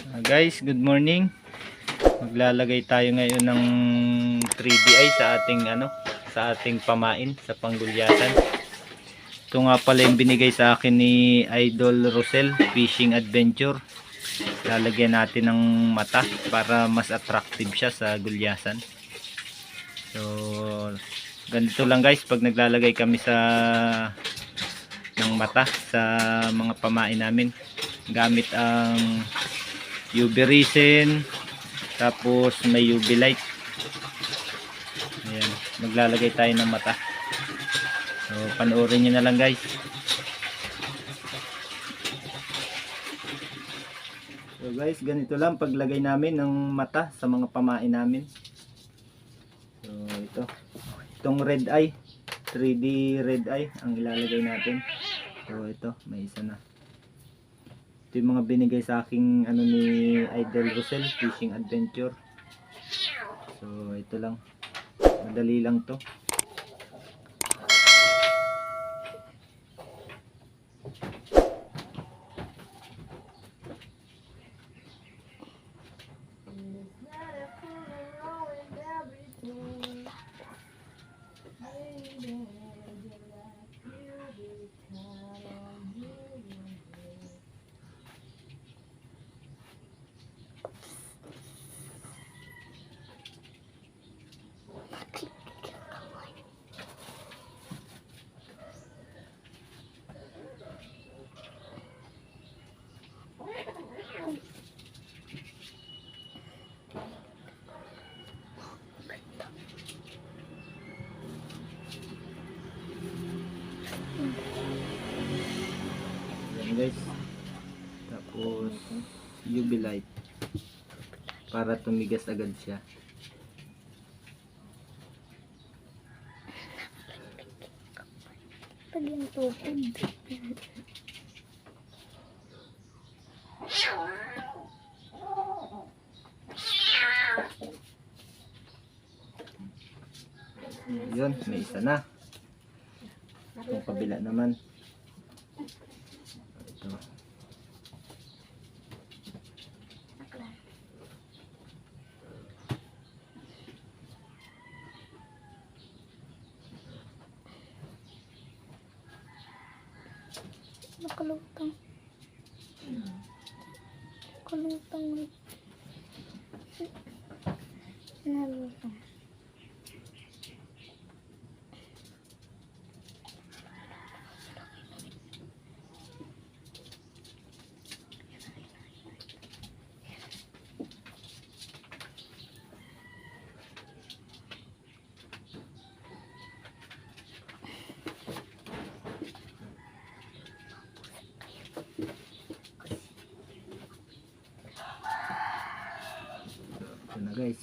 Guys, good morning. Maglalagay tayo ngayon ng 3DI sa ating pamain sa panggulyasan. Ito nga pala yung binigay sa akin ni Idol Rosel Fishing Adventure. Lalagyan natin ng mata para mas attractive siya sa gulyasan. So, ganito lang guys pag naglalagay kami ng mata sa mga pamain namin. Gamit ang UV resin, tapos may UV light. Ayan, maglalagay tayo ng mata. So panoorin nyo na lang guys. So guys, ganito lang paglagay namin ng mata sa mga pamain namin. So itong red eye, 3D red eye ang ilalagay natin. So ito, may isa na. Ito yung mga binigay sa aking ni Idol Rosel Fishing Adventure. So ito lang, madali lang to. Guys, tapos UV light para tumigas agad siya. Pag yung tupid. Yun, may isa na. Itong kabila naman. Ito. Nakalutang. Nakalutang. Nalutang. Ito na guys.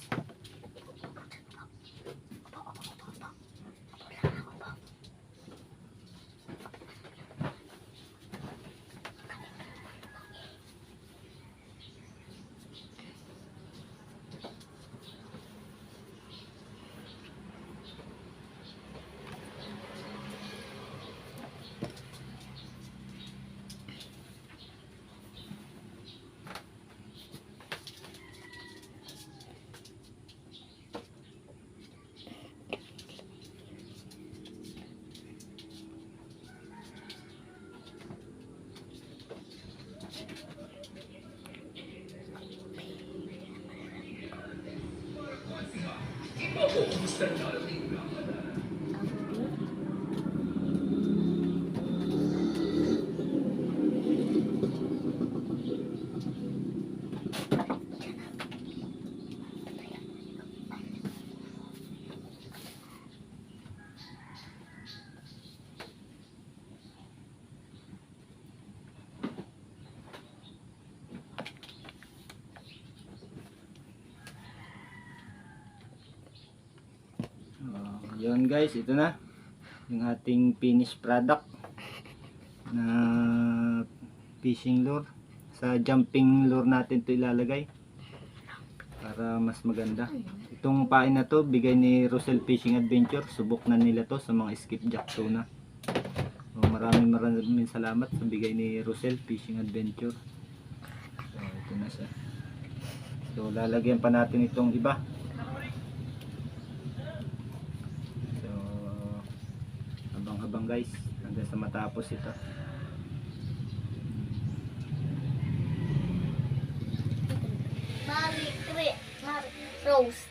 Yun guys, ito na yung ating finished product na fishing lure. Sa jumping lure natin to ilalagay para mas maganda. Itong pain na to bigay ni Rosel Fishing Adventure. Subok na nila to sa mga skipjack tuna. So, maraming salamat sa bigay ni Rosel Fishing Adventure. So, ito na siya. So lalagyan pa natin itong iba. So habang guys hanggang sa matapos ito. Rose.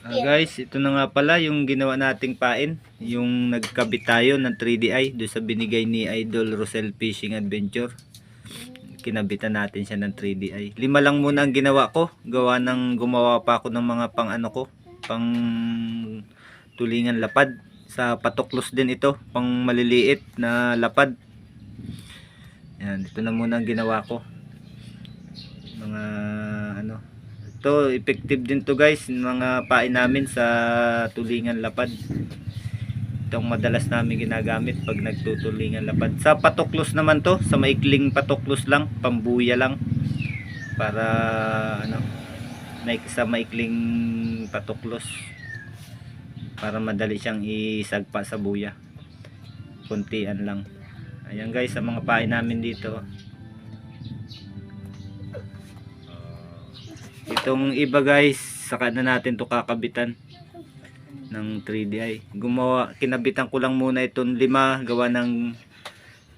Guys, ito na nga pala yung ginawa nating pain. Yung nagkabit tayo ng 3DI doon sa binigay ni Idol Rosel Fishing Adventure. Kinabitan natin siya ng 3DI. 5 lang muna ang ginawa ko. Gumawa pa ako ng mga pang ano ko. Pang tulingan lapad. Sa patuklos din ito. Pang maliliit na lapad. Yan, ito na muna ang ginawa ko. Mga ano. Ito, effective din to guys. Mga pain namin sa tulingan lapad. Itong madalas namin ginagamit pag nagtutulingan lapad. Sa patuklos naman to, sa maikling patuklos lang, pambuya lang. Para ano, sa maikling patuklos. Para madali siyang isagpa sa buya. Kuntian lang. Ayan guys, sa mga pain namin dito. Itong iba guys, saka na natin to kakabitan ng 3DI. Kinabitan ko lang muna itong 5 gawa ng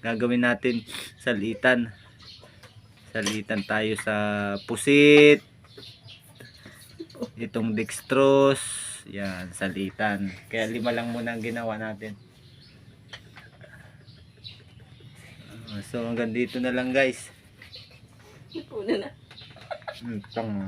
gagawin natin salitan. Salitan tayo sa pusit. Itong dextrose, yan, salitan. Kaya 5 lang muna ang ginawa natin. So hanggang dito na lang guys. Una na. Tang.